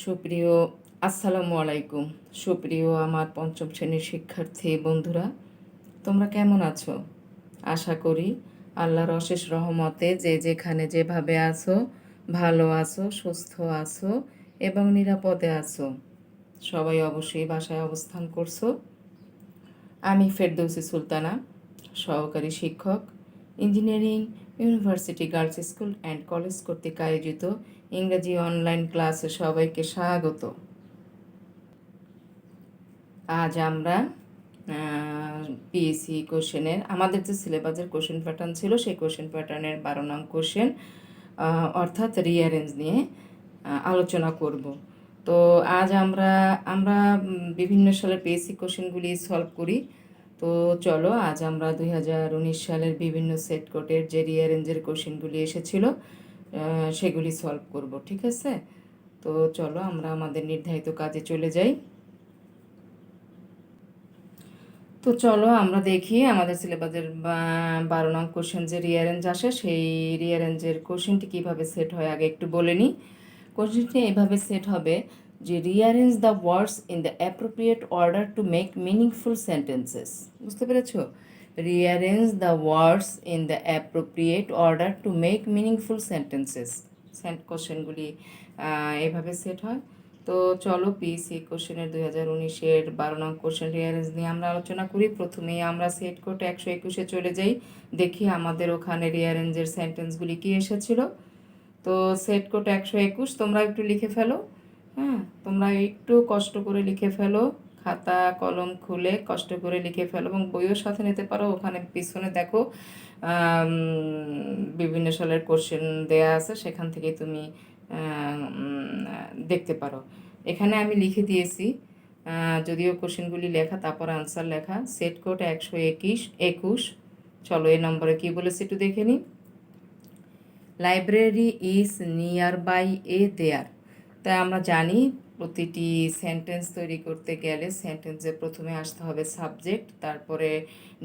সুপ্রিয় আসসালামু আলাইকুম। সুপ্রিয় আমার পঞ্চম শ্রেণীর শিক্ষার্থী বন্ধুরা, তোমরা কেমন আছো? আশা করি আল্লাহর অশেষ রহমতে যে যেখানে যেভাবে আছো ভালো আছো, সুস্থ আছো এবং নিরাপদে আছো। সবাই অবশ্যই বাসায় অবস্থান করছো। আমি ফেরদৌসী সুলতানা, সহকারী শিক্ষক, engineering university girls school and college কর্তৃক আয়োজিত ইংরেজি অনলাইন ক্লাসে সবাইকে স্বাগত। আজ আমরা পিএসসি কোশ্চেনের আমাদের যে সিলেবাসের কোশ্চেন প্যাটার্ন ছিল সেই কোশ্চেন প্যাটার্নের 12 নং কোশ্চেন অর্থাৎ রিঅ্যারেঞ্জ নিয়ে আলোচনা করব। তো আজ আমরা আমরা বিভিন্ন সালের পিএসসি কোশ্চেনগুলি সলভ করি। তো চলো আজ আমরা 2019 সালের বিভিন্ন সেট কোটের যে রিঅ্যারেঞ্জের কোশ্চেনগুলি এসেছিল সেগুলি সলভ করব, ঠিক আছে? তো চলো আমরা আমাদের নির্ধারিত কাজে চলে যাই। তো চলো আমরা দেখি আমাদের সিলেবাসের 12 নং কোশ্চেন যে রিঅ্যারেঞ্জ আসে সেই রিঅ্যারেঞ্জের কোশ্চেনটি কীভাবে সেট হয় আগে একটু বলে নিই। কোশ্চেনটি এভাবে সেট হবে যে rearrange the words in the appropriate order to make meaningful sentences. বুঝতে পেরেছো? Rearrange the words in the appropriate order to make meaningful sentences. কোশ্চেনগুলি এভাবে সেট হয়। তো চলো পিএসসি কোশ্চেনের 2019-এর 12 নং কোশ্চেন রিঅ্যারেঞ্জ নিয়ে আমরা আলোচনা করি। প্রথমেই আমরা সেট কোড 121-এ চলে যাই, দেখি আমাদের ওখানে রিঅ্যারেঞ্জের সেন্টেন্সগুলি কী এসেছিল। তো সেট কোড 121 তোমরা একটু লিখে ফেলো। হ্যাঁ, তোমরা একটু কষ্ট করে লিখে ফেলো, খাতা কলম খুলে কষ্ট করে লিখে ফেলো এবং বইও সাথে নিতে পারো। ওখানে পিছনে দেখো বিভিন্ন সালের কোশ্চেন দেয়া আছে, সেখান থেকে তুমি দেখতে পারো। এখানে আমি লিখে দিয়েছি, যদিও কোশ্চেনগুলি লেখা তারপর আনসার লেখা। Set code 121। চলো এই নম্বরে কী বলেছে একটু দেখে নিই। লাইব্রেরি ইজ নিয়ার বাই এ দেয়ার। তাই আমরা জানি প্রতিটি সেন্টেন্স তৈরি করতে গেলে সেন্টেন্সে প্রথমে আসতে হবে সাবজেক্ট, তারপরে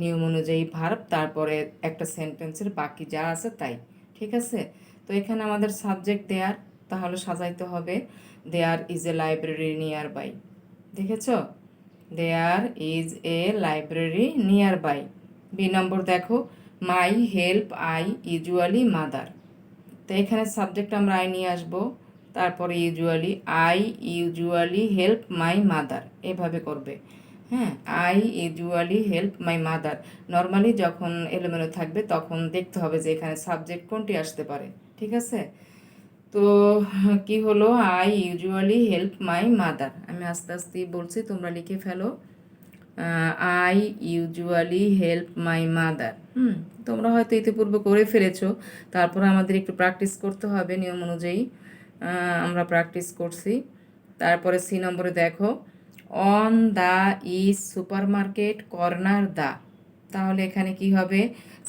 নিয়ম অনুযায়ী ভার্ব, তারপরে একটা সেন্টেন্সের বাকি যা আছে তাই, ঠিক আছে? তো এখানে আমাদের সাবজেক্ট দেয়ার, তাহলে সাজাইতে হবে there is a library near by. দেখেছ? There is a library near by. B number দেখো, my help I usually mother. তো এখানে সাবজেক্ট আমরা আই নিয়ে আসবো, তারপরে usually, I usually help my mother, এভাবে করবে। হ্যাঁ, I usually help my mother. Normally যখন এলোমেলো থাকবে তখন দেখতে হবে যে এখানে সাবজেক্ট কোনটি আসতে পারে, ঠিক আছে? তো কি হলো, I usually help my mother. আমি আস্তে আস্তেই বলছি, তোমরা লিখে ফেলো। I usually help my mother. তোমরা হয়তো ইতিপূর্বে করে ফেলেছো, তারপর আমাদের একটু প্র্যাকটিস করতে হবে নিয়ম অনুযায়ী। আমরা প্র্যাকটিস করছি। তারপরে সি নম্বরে দেখো, on the is super market corner the. তাহলে এখানে কি হবে,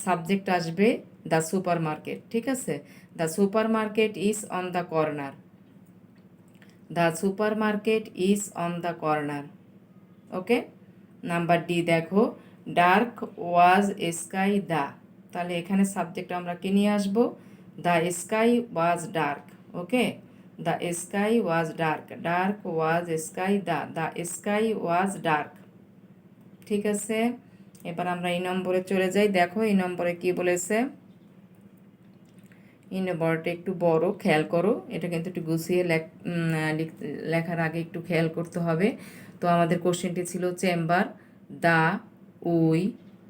সাবজেক্ট আসবে দ্য সুপার মার্কেট, ঠিক আছে? The super market is on the corner. The super market is on the corner. Okay. Number D দেখো, ডার্ক ওয়াজ স্কাই দ্য। তাহলে এখানে সাবজেক্ট আমরা কি নিয়ে আসবো, the sky was dark. Okay, the sky was dark. Dark was sky the, the sky was dark, ঠিক আছে? এবার আমরা এই নম্বরে চলে যাই। দেখো এই নম্বরে কি বলেছে। এই নম্বরটা একটু বড়, খেয়াল করো। এটা কিন্তু একটু গুছিয়ে লেখার আগে একটু খেয়াল করতে হবে। তো আমাদের কোশ্চেনটি ছিল chamber the we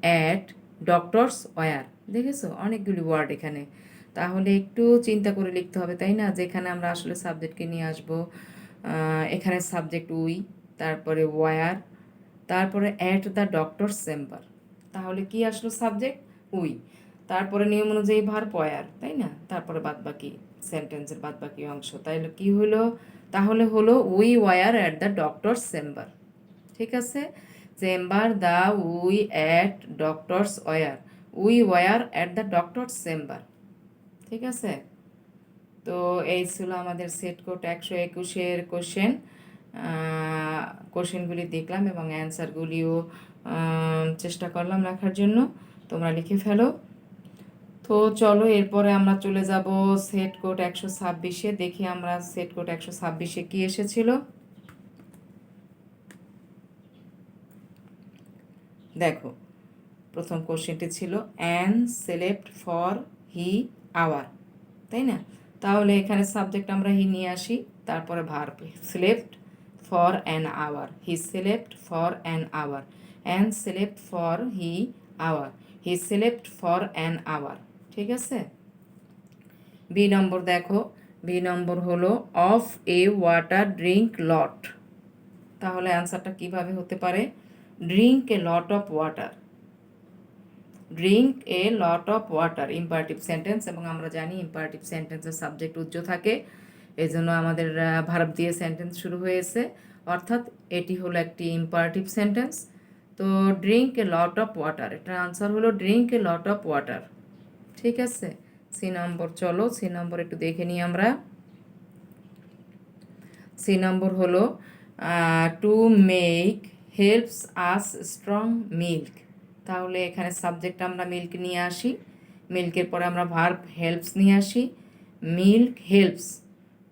at doctor's were. দেখেছো অনেকগুলি ওয়ার্ড এখানে, তাহলে একটু চিন্তা করে লিখতে হবে, তাই না? যেখানে আমরা আসলে সাবজেক্টকে নিয়ে আসবো। এখানে সাবজেক্ট উই, তারপরে ওয়ার, তারপরে অ্যাট দ্য ডক্টরস চেম্বার। তাহলে কি আসলো, সাবজেক্ট উই, তারপরে নিয়ম অনুযায়ী ভার্ব ওয়ার, তাই না? তারপরে বাদবাকি সেন্টেন্সের বাদবাকি অংশ। তাইলে কি হলো, তাহলে হলো we were at the doctor's chamber, ঠিক আছে? Chamber the we at doctor's were, we were at the doctor's chamber, ঠিক আছে? তো এই ছিল আমাদের সেট কোড 121-এর কোশ্চেন। কোশ্চেনগুলি দেখলাম এবং অ্যান্সারগুলিও চেষ্টা করলাম লেখার জন্য। তোমরা লিখে ফেলো। তো চলো এরপরে আমরা চলে যাব সেট কোড 126-এ। দেখি আমরা সেট কোড 126-এ কি এসেছিল। দেখো প্রথম কোশ্চেনটি ছিল an select for he hour, তাই না? তাহলে এখানে সাবজেক্ট আমরা হি নিয়ে আসি, তারপরে verb slept for an hour, he slept for an hour, an slept for he hour, he slept for an hour. ঠিক আছে। বি নম্বর দেখো, বি নম্বর হলো of a water drink lot. তাহলে অ্যান্সারটা কিভাবে হতে পারে? Drink a lot of water, drink a lot of water imperative sentence, এবং আমরা জানি ইম্পারেটিভ সেন্টেন্সের সাবজেক্ট উজ্জ্ব থাকে, এই জন্য আমাদের ভার্ব দিয়ে সেন্টেন্স শুরু হয়েছে, অর্থাৎ এটি হলো একটি ইম্পারেটিভ সেন্টেন্স। তো drink a lot of water, এটার আনসার হলো drink a lot of water. ঠিক আছে। সি নম্বর, চলো সি নম্বর একটু দেখে নিই আমরা। সি নম্বর হলো to make helps us strong milk. তাহলে এখানে সাবজেক্ট আমরা মিল্ক নিয়ে আসি, মিল্কের পরে আমরা ভার্ব হেল্পস নিয়ে আসি, মিল্ক হেল্পস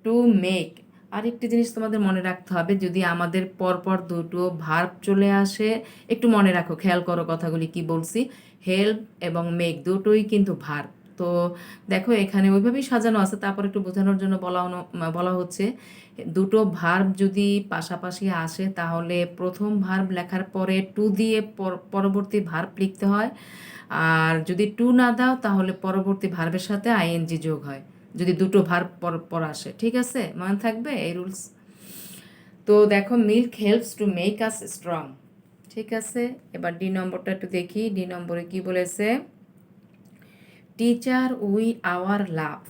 টু মেক। আরেকটি জিনিস তোমাদের মনে রাখতে হবে, যদি আমাদের পরপর দুটো ভার্ব চলে আসে, একটু মনে রাখো, খেয়াল করো কথাগুলি কি বলছি। হেল্প এবং মেক দুটোই কিন্তু ভার্ব। তো দেখো এখানে ওইভাবেই সাজানো আছে, তারপর একটু বোঝানোর জন্য বলা হচ্ছে দুটো ভার্ব যদি পাশাপাশি আসে তাহলে প্রথম ভার্ব লেখার পরে টু দিয়ে পরবর্তী ভার্ব লিখতে হয়, আর যদি টু না দাও তাহলে পরবর্তী ভার্বের সাথে আইএনজি যোগ হয় যদি দুটো ভার্ব পর আসে। ঠিক আছে, মনে থাকবে এই রুলস। তো দেখো milk helps to make us strong. ঠিক আছে, এবার ডি নম্বরটা একটু দেখি। ডি নম্বরে কি বলেছে? Teacher we our love.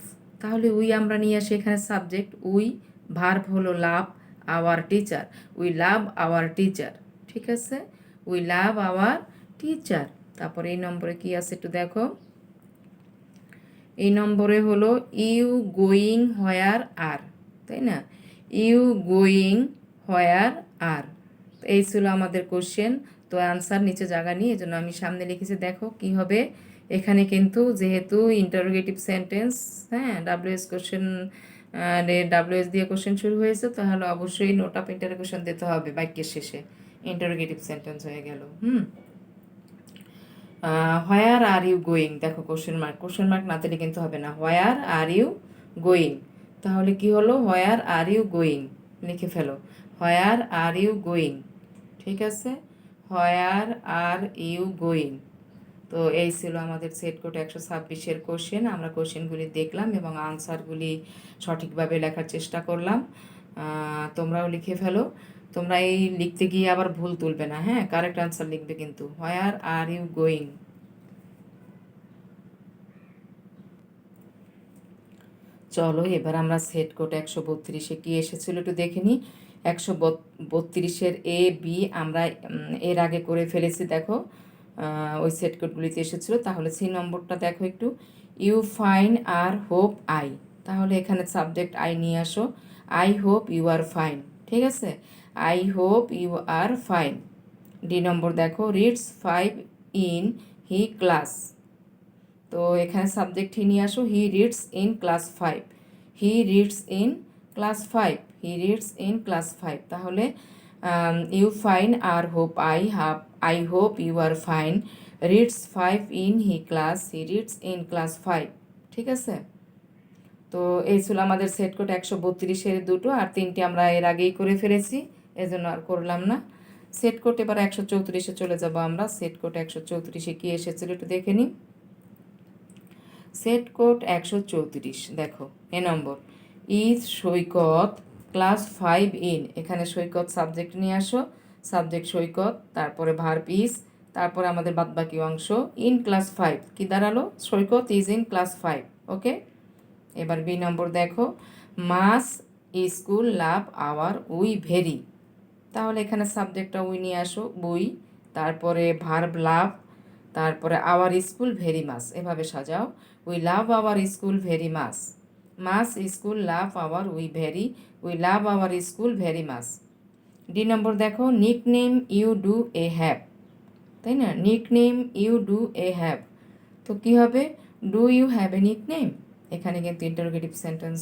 তাহলে উই আমরা নিয়ে আসি এখানে সাবজেক্ট, উই ভার্ব হলো love, our teacher, we love our teacher. ঠিক আছে, উই লাভ আওয়ার টিচার। তারপরে এই নম্বরে কি আছে একটু দেখো। এই নম্বরে হলো ইউ গোয়িং হোয়ার আর, তাই না? ইউ গোয়িং হোয়ার আর, এই ছিল আমাদের কোশ্চেন। তো অ্যান্সার নিচে জায়গা নিয়ে এই জন্য আমি সামনে লিখেছি, দেখো কি হবে। এখানে কিন্তু যেহেতু ইন্টারোগেটিভ সেন্টেন্স, হ্যাঁ, ডাব্লিউএস কোশ্চেন, ডাব্লিউএস দিয়ে কোশ্চেন শুরু হয়েছে, তাহলে অবশ্যই নোট অফ ইন্টারোগেশন দিতে হবে বাক্যের শেষে, ইন্টারোগেটিভ সেন্টেন্স হয়ে গেল। হোয়ার আর ইউ গোয়িং, দেখো কোশ্চেন মার্ক না দিলে কিন্তু হবে না, হোয়ার আর ইউ গোয়িং। তাহলে কি হলো? হোয়ার আর ইউ গোয়িং, লিখে ফেলো, হোয়ার আর ইউ গোয়িং। ঠিক আছে, হোয়ার আর ইউ গোয়িং। তো এই ছিল আমাদের সেট কোড 126-এর কোশ্চেন। আমরা কোশ্চেনগুলি দেখলাম এবং আনসারগুলি সঠিকভাবে লেখার চেষ্টা করলাম। তোমরাও লিখে ফেলো। তোমরা এই লিখতে গিয়ে আবার ভুল তুলবে না, হ্যাঁ, কারেক্ট আনসার লিখবে কিন্তু। হোয়ার আর ইউ গোয়িং। চলো এবার আমরা সেট কোড 132-এ কি এসেছিল একটু দেখে নিই। 132-এর এ বি আমরা এর আগে করে ফেলেছি, দেখো ওই সেট কোডগুলিতে এসেছিলো। তাহলে সি নম্বরটা দেখো একটু, you fine are hope I. তাহলে এখানে সাবজেক্ট আই নিয়ে আসো, I hope you are fine. ঠিক আছে, I hope you are fine. D number দেখো, রিডস 5 ইন হি ক্লাস। তো এখানে সাবজেক্ট হি নিয়ে আসো, he reads in class 5, he reads in class 5, he reads in class 5। তাহলে you fine are hope I hope you are fine, reads 5 in he class, he reads in class 5। ঠিক আছে, তো এই ছিল আমাদের set code 132-এর দুটো, আর তিনটি আমরা এর আগেই করে ফেলেছি, এজন্য আর করলাম না। সেট কোড এবার 134-এ চলে যাব আমরা। সেট কোড 134-এ কি এসেছিল একটু দেখে নিই। সেট কোড 134, দেখো এ নম্বর, ইজ সৈকত ক্লাস 5 ইন। এখানে সৈকত সাবজেক্ট নিয়ে আসো, সাবজেক্ট সৈকত, তারপরে ভার্ব ইজ, তারপরে আমাদের বাদবাকি অংশ, ইন ক্লাস 5 কি দাঁড়ালো? Saikat is in class 5। Okay, এবার বি নম্বর দেখো, must school love our we very. তাহলে এখানে সাবজেক্টটা উই নিয়ে আসো, বই, তারপরে ভার্ব লাভ, তারপরে আওয়ার স্কুল ভেরি মাস, এভাবে সাজাও, we love our school very much, much school love our we love our school very much. D number দেখো, nick name you do a have, তাই না? Nick name you do a have, তো কী হবে? Do you have a nick name, এখানে কিন্তু interrogative sentence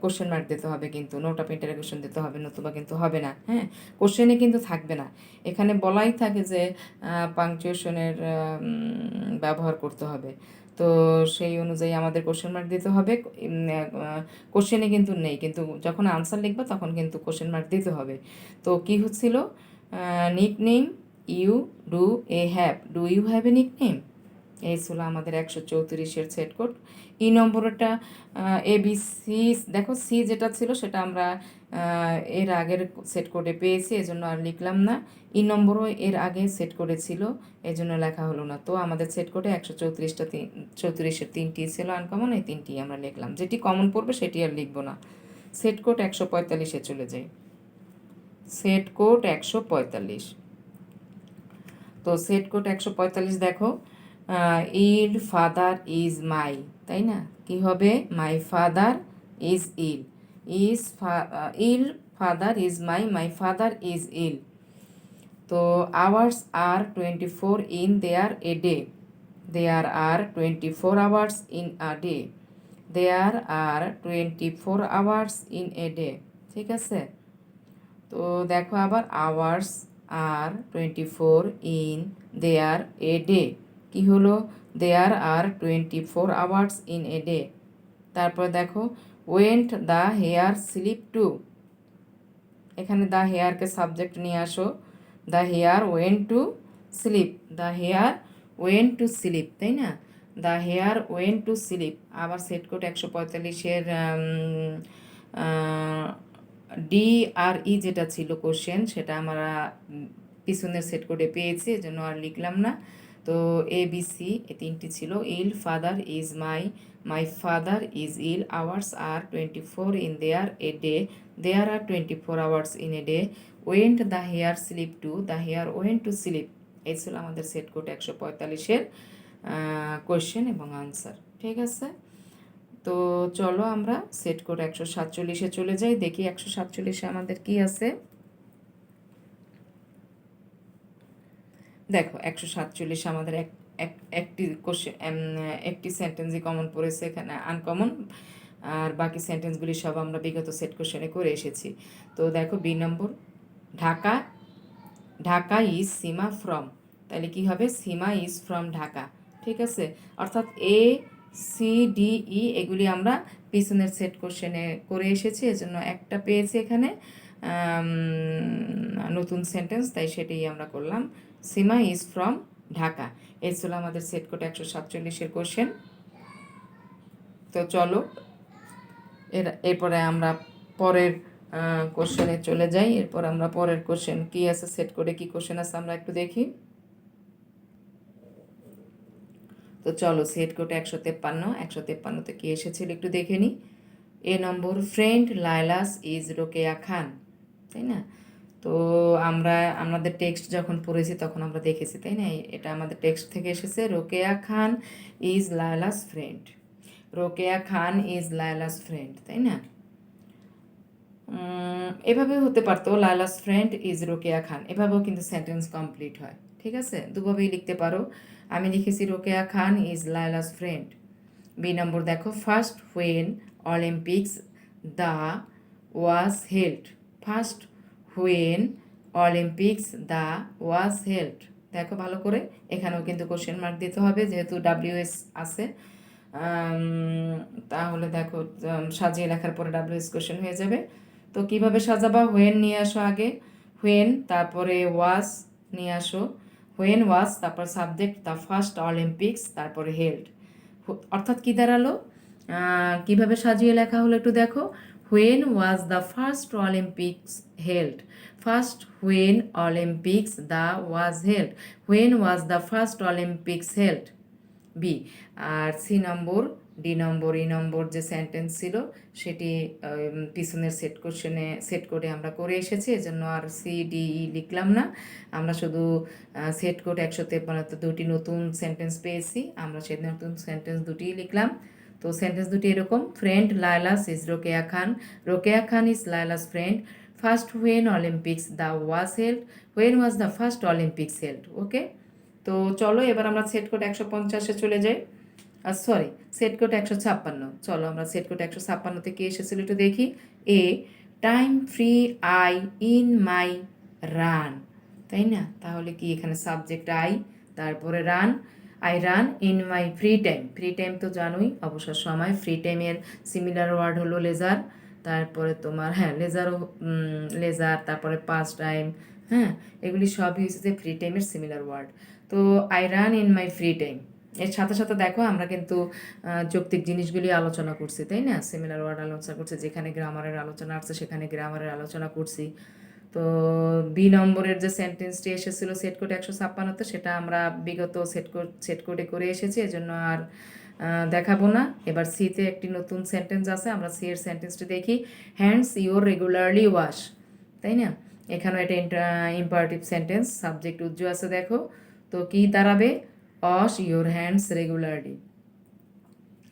question mark দিতে হবে, কিন্তু নোট অফ ইন্টারোগেশন দিতে হবে, নতুবা কিন্তু হবে না। হ্যাঁ, কোশ্চেনে কিন্তু থাকবে না, এখানে বলাই থাকে যে পাংচুয়েশনের ব্যবহার করতে হবে। তো সেই অনুযায়ী আমাদের কোশ্চেন মার্ক দিতে হবে। কোশ্চেনে কিন্তু নেই, কিন্তু যখন আনসার লিখবা তখন কিন্তু কোশ্চেন মার্ক দিতে হবে। তো কি হচ্ছিল, nick name you do a have, do you have a nick name, এই ছিল আমাদের 134-এর সেট কোড। ই নম্বরটা এ বি সি, দেখো সি যেটা ছিল সেটা আমরা এর আগের সেট কোডে পেয়েছি, এজন্য আর লিখলাম না। ই নম্বরও এর আগে সেট কোডে ছিল, এজন্য লেখা হলো না। তো আমাদের সেট কোডে 134-এর 3টি ছিল আনকমন, এই 3টি আমরা লিখলাম, যেটি কমন পড়বে সেটি আর লিখবো না। সেট কোড 145-এ চলে যাই। সেট কোড 145, তো সেট কোড 145 দেখো, ইল ফাদার ইজ মাই, তাই না, কি হবে, my father is ill, ill father is my, my father is ill. তো hours are 24 in there a day, there are 24 hours in a day, there are 24 hours in a day, ঠিক আছে। তো দেখো আবার hours are 24 in there a day, কী হলো, there are 24 hours in a day. তারপর দেখো went the hare sleep to, এখানে দ্য হেয়ারকে সাবজেক্ট নিয়ে আসো, the hare went to sleep, the hare went to sleep, তাই না, the hare went to sleep. আবার সেট কোড 145-এর ডি আর ই যেটা ছিল কোশ্চেন, সেটা আমরা পিছনের সেট কোডে পেয়েছি, এজন্য আর লিখলাম না। তো এ বি সি এই 3টি ছিল, ill father is my, my father is ill, hours are 24 in there a day, there are 24 hours in a day, went the hare sleep to, the hare went to sleep. এই ছিল আমাদের set code 145-এর question এবং answer, ঠিক আছে। তো চলো আমরা সেট কোড 147-এ চলে যাই, দেখি 147-এ আমাদের কি আছে। দেখো 147 আমাদের একটি কোশ্চেন, একটি সেন্টেন্সই কমন পড়েছে এখানে আনকমন, আর বাকি সেন্টেন্সগুলি সব আমরা বিগত সেট কোশ্চেনে করে এসেছি। তো দেখো B number, Dhaka, Dhaka is Seema from, তাহলে কি হবে, সীমা ইজ ফ্রম ঢাকা, ঠিক আছে। অর্থাৎ এ সি ডি ই এগুলি আমরা পিছনের সেট কোশ্চেনে করে এসেছি, এজন্য একটা পেয়েছি এখানে নতুন সেন্টেন্স, তাই সেটাই আমরা করলাম, সীমা ইজ ফ্রম ঢাকা। এই ছিল আমাদের সেট কোড 147-এর কোশ্চেন। তো চলো এরপরে আমরা পরের কোশ্চেনে চলে যাই। এরপর আমরা পরের কোশ্চেন কি আছে সেট কোডে, কি কোশ্চেন আছে আমরা একটু দেখি। তো চলো সেট কোড 153-তে কি এসেছিল একটু দেখে নিই। এ নম্বর, ফ্রেন্ড লাইলাস ইজ রোকেয়া খান, তাই না। তো আমরা আমাদের টেক্সট যখন পড়েছি তখন আমরা দেখেছি, তাই না, এটা আমাদের টেক্সট থেকে এসেছে, Rokeya Khan is Laila's friend, Rokeya Khan is Laila's friend, তাই না। এভাবে হতে পারতো, লাইলাস ফ্রেন্ড ইজ রোকেয়া খান, এভাবেও কিন্তু সেন্টেন্স কমপ্লিট হয়, ঠিক আছে, দুভাবেই লিখতে পারো। আমি লিখেছি Rokeya Khan is Laila's friend. B number দেখো, first when Olympics the was held, first when Olympics the was held, দেখো ভালো করে, এখানেও কিন্তু কোশ্চেন মার্ক দিতে হবে যেহেতু ডাব্লিউএস আছে। তাহলে দেখো সাজিয়ে লেখার পরে ডাব্লিউএস কোশ্চেন হয়ে যাবে। তো কিভাবে সাজাবা, হোয়েন নিয়ে আসো আগে, হোয়েন, তারপরে ওয়াজ নিয়ে আসো, হোয়েন ওয়াজ, তারপর সাবজেক্ট দ্য ফার্স্ট অলিম্পিক্স, তারপরে হেল্ড। অর্থাৎ কি দাঁড়ালো, কিভাবে সাজিয়ে লেখা হলো একটু দেখো, when was the first Olympics held, first when Olympics the was held, when was the first Olympics held, B. আর C number, D number, E number যে সেন্টেন্স ছিল সেটি পিছনের সেট কোডে আমরা করে এসেছি, এজন্য আর সি ডি ই লিখলাম না, আমরা শুধু সেট কোড 153 দুটি নতুন সেন্টেন্স পেয়েছি, আমরা সেই নতুন সেন্টেন্স দুটিই লিখলাম। তো সেন্টেন্স দুটি এরকম, friend Laila's is Rokeya Khan, Rokeya Khan is Laila's friend, first when Olympics the was held, when was the first Olympics held, okay. তো চলো এবার আমরা সেট কোড 150-এ চলে যাই। Sorry, set code 156। চলো আমরা সেট কোড 156-তে কি এসেছিল একটু দেখি। এ time free I in my run, তাই না? তাহলে কি এখানে সাবজেক্ট আই, তারপরে run, I run in my free time. Free time তো জানোই, অবসর সময়। ফ্রি টাইমের সিমিলার ওয়ার্ড হলো লেজার, তারপরে তোমার হ্যাঁ লেজারও, লেজার, তারপরে পাস টাইম, হ্যাঁ এগুলি সবই হচ্ছে যে ফ্রি টাইমের সিমিলার ওয়ার্ড। তো I run in my free time, এর সাথে সাথে দেখো আমরা কিন্তু যৌক্তিক জিনিসগুলি আলোচনা করছি, তাই না? সিমিলার ওয়ার্ড আলোচনা করছি, যেখানে গ্রামারের আলোচনা আসছে সেখানে গ্রামারের আলোচনা করছি। তো বি নম্বরের যে সেন্টেন্সটি এসেছিল সেট কোড 156-তে, সেটা আমরা বিগত সেট কোডে করে এসেছি, এজন্য আর দেখাবো না। এবার সিতে একটি নতুন সেন্টেন্স আছে, আমরা সি এর সেন্টেন্সটি দেখি। হ্যান্ডস ইউর রেগুলারলি ওয়াশ, তাই না? এখানেও এটা ইম্পারেটিভ সেন্টেন্স, সাবজেক্ট উজ্জ্ব আছে দেখো। তো কি দাঁড়াবে? Wash your hands regularly.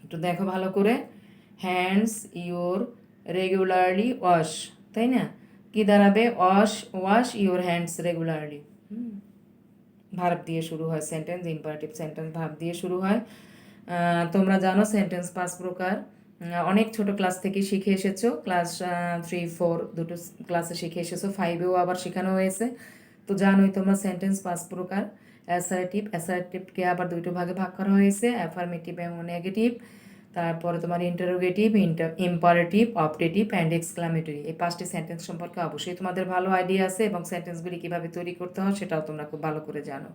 একটু দেখো ভালো করে, হ্যান্ডস ইউর রেগুলারলি ওয়াশ, তাই না? কি দাঁড়াবে? Wash your hands regularly. Verb দিয়ে শুরু হয় সেন্টেন্স, ইম্পারেটিভ সেন্টেন্স ভার্ব দিয়ে শুরু হয়। তোমরা জানো সেন্টেন্স 5 প্রকার, অনেক ছোট ক্লাস থেকে শিখে এসেছো, ক্লাস 3, 4 দুটো ক্লাসে শিখে এসেছো, 5-এও আবার শেখানো হয়েছে। তো জানোই তোমরা সেন্টেন্স 5 প্রকার। অ্যাসার্টিভকে আবার দুটো ভাগে ভাগ করা হয়েছে, অ্যাফার্মেটিভ এবং নেগেটিভ। তারপরে তোমার interrogative, imperative, optative and exclamatory. এই 5টি সেন্টেন্স সম্পর্কে অবশ্যই তোমাদের ভালো আইডিয়া আছে, এবং সেন্টেন্সগুলি কীভাবে তৈরি করতে হয় সেটাও তোমরা খুব ভালো করে জানো।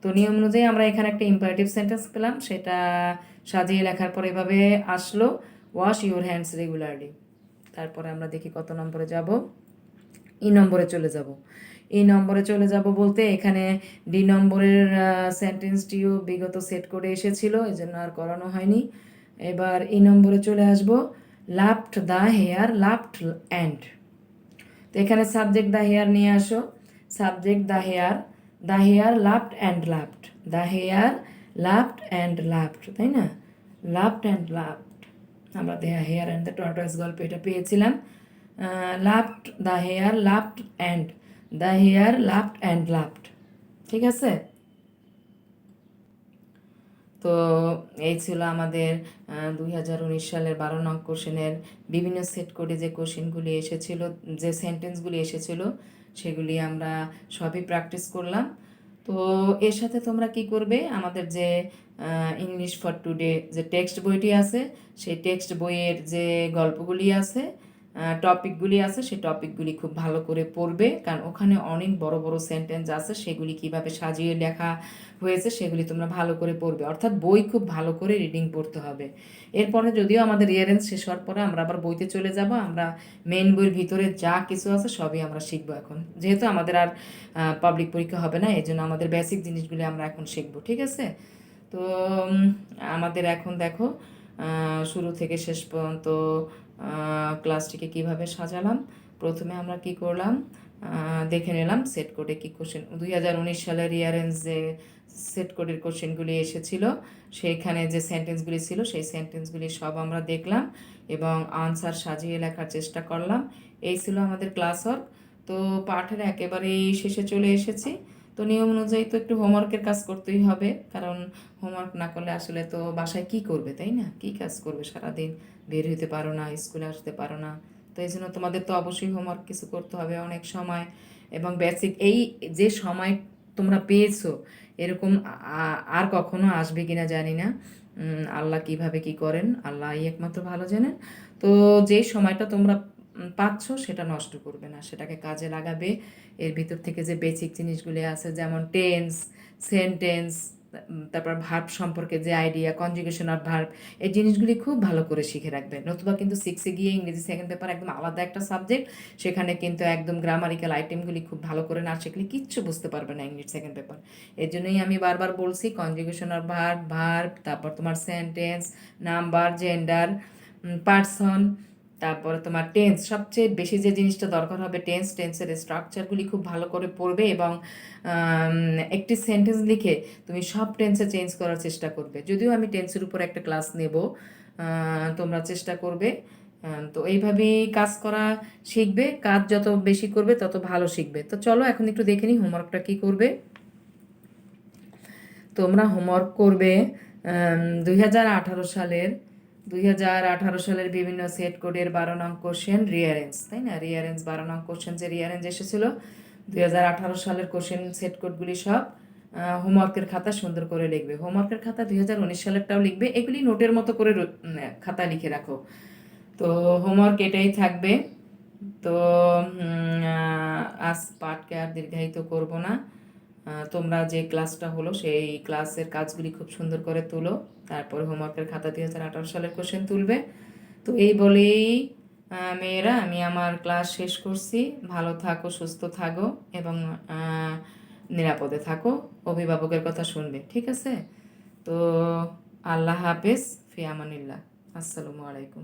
তো নিয়ম অনুযায়ী আমরা এখানে একটা ইম্পারেটিভ সেন্টেন্স পেলাম, সেটা সাজিয়ে লেখার পর এভাবে আসলো, ওয়াশ ইউর হ্যান্ডস রেগুলারলি। তারপরে আমরা দেখি কত নম্বরে যাব। ই নম্বরে চলে যাব। ই নম্বরে চলে যাব বলতে এখানে ডি নম্বরের সেন্টেন্সটিও বিগত সেট করে এসেছিল, এই জন্য আর করানো হয়নি। এবার ই নম্বরে চলে আসব। Laughed the hare, laughed and. তো এখানে সাবজেক্ট দ্য হেয়ার নিয়ে আসো। Subject the hare laughed and laughed, the hare laughed and laughed, তাই না? লাফট অ্যান্ড লাফট, আমরা the hare and the tortoise গল্প এটা পেয়েছিলাম। Laughed the hare laughed and, the hare laughed and laughed, ঠিক আছে? তো এই ছিল আমাদের 2019 সালের 12 নং কোশ্চেনের বিভিন্ন সেট কোডে যে কোশ্চেনগুলি এসেছিল, যে সেন্টেন্সগুলি এসেছিল, সেগুলি আমরা সবই প্র্যাকটিস করলাম। তো এর সাথে তোমরা কি করবে, আমাদের যে ইংলিশ ফর টুডে যে টেক্সট বইটি আছে, সেই টেক্সট বইয়ের যে গল্পগুলি আছে, টপিকগুলি আছে, সেই টপিকগুলি খুব ভালো করে পড়বে, কারণ ওখানে অনেক বড় বড় সেন্টেন্স আছে, সেগুলি কিভাবে সাজিয়ে লেখা হয়েছে সেগুলি তোমরা ভালো করে পড়বে। অর্থাৎ বই খুব ভালো করে রিডিং পড়তে হবে। এরপরে যদিও আমাদের রিয়ারেন্স শেষ হওয়ার পরে আমরা আবার বইতে চলে যাব, আমরা মেন বইয়ের ভিতরে যা কিছু আছে সবই আমরা শিখবো এখন, যেহেতু আমাদের আর পাবলিক পরীক্ষা হবে না, এই জন্য আমাদের বেসিক জিনিসগুলি আমরা এখন শিখবো, ঠিক আছে? তো আমাদের এখন দেখো শুরু থেকে শেষ পর্যন্ত ক্লাসটিকে কিভাবে সাজালাম। প্রথমে আমরা কি করলাম, দেখে নিলাম সেট কোডে কী কোশ্চেন, 2019 সালের রিয়ারেন্স যে সেট কোডের কোশ্চেনগুলি এসেছিল, সেইখানে যে সেন্টেন্সগুলি ছিল সেই সেন্টেন্সগুলি সব আমরা দেখলাম এবং আনসার সাজিয়ে লেখার চেষ্টা করলাম। এই ছিল আমাদের ক্লাস ওয়ার্ক। তো পাঠের একেবারেই শেষে চলে এসেছি। তো নিয়ম অনুযায়ী তো একটু হোমওয়ার্কের কাজ করতেই হবে, কারণ হোমওয়ার্ক না করলে আসলে তো বাসায় কি করবে, তাই না? কি কাজ করবে সারাদিন? বের হইতে পারো না, স্কুলে আসতে পারো না, তো এই জন্য তোমাদের তো অবশ্যই হোমওয়ার্ক কিছু করতে হবে অনেক সময়। এবং বেসিক এই যে সময় তোমরা পেয়েছো, এরকম আর কখনো আসবে কিনা জানি না। আল্লাহ কিভাবে কি করেন, আল্লাহই একমাত্র ভালো জানেন। তো যে সময়টা তোমরা পাচ্ছ সেটা নষ্ট করবে না, সেটাকে কাজে লাগাবে। এর ভিতর থেকে যে বেসিক জিনিসগুলি আছে, যেমন টেন্স, সেন্টেন্স, তারপর ভার্ব সম্পর্কে যে আইডিয়া, কনজুগেশন অফ ভার্ব, এই জিনিসগুলি খুব ভালো করে শিখে রাখবে। নতুবা কিন্তু 6-এ গিয়ে ইংরেজি সেকেন্ড পেপার একদম আলাদা একটা সাবজেক্ট, সেখানে কিন্তু একদম গ্রামারিক্যাল আইটেমগুলি খুব ভালো করে না শিখলে কিচ্ছু বুঝতে পারবে না ইংলিশ সেকেন্ড পেপার। এর জন্যই আমি বারবার বলছি কনজুগেশন অফ ভার্ব, তারপর তোমার সেন্টেন্স, নাম্বার, জেন্ডার, পার্সন, তারপরে তোমার টেন্স, সবচেয়ে বেশি যে জিনিসটা দরকার হবে টেন্সের স্ট্রাকচারগুলি খুব ভালো করে পড়বে, এবং একটি সেন্টেন্স লিখে তুমি সব টেন্সে চেঞ্জ করার চেষ্টা করবে। যদিও আমি টেন্সের উপর একটা ক্লাস নেব, তোমরা চেষ্টা করবে। তো এইভাবেই কাজ করা শিখবে, কাজ যত বেশি করবে তত ভালো শিখবে। তো চলো এখন একটু দেখে নিই হোমওয়ার্কটা কী করবে। তোমরা হোমওয়ার্ক করবে 2018 সালের বিভিন্ন সেট কোডের 12 নং কোশ্চেন রিয়ারেঞ্জ, তাই না? রিয়ারেঞ্জ 12 নং কোশ্চেন যে রিয়ারেঞ্জ এসেছিল 2018 সালের কোশ্চেন সেট কোডগুলি সব হোমওয়ার্কের খাতা সুন্দর করে লিখবে। হোমওয়ার্কের খাতা 2019 সালেরটাও লিখবে, এগুলি নোটের মতো করে খাতা লিখে রাখো। তো হোমওয়ার্ক এটাই থাকবে। তো আজ পাঠকে আর দীর্ঘায়িত করব না। তোমরা যে ক্লাসটা হলো সেই ক্লাসের কাজগুলি খুব সুন্দর করে তুলো, তারপরে হোমওয়ার্কের খাতা 2018 সালের কোশ্চেন তুলবে। তো এই বলেই মেয়েরা আমি আমার ক্লাস শেষ করছি। ভালো থাকো, সুস্থ থাকো এবং নিরাপদে থাকো। অভিভাবকের কথা শুনবে, ঠিক আছে? তো আল্লাহ হাফেজ, ফি আমানিল্লাহ, আসসালামু আলাইকুম।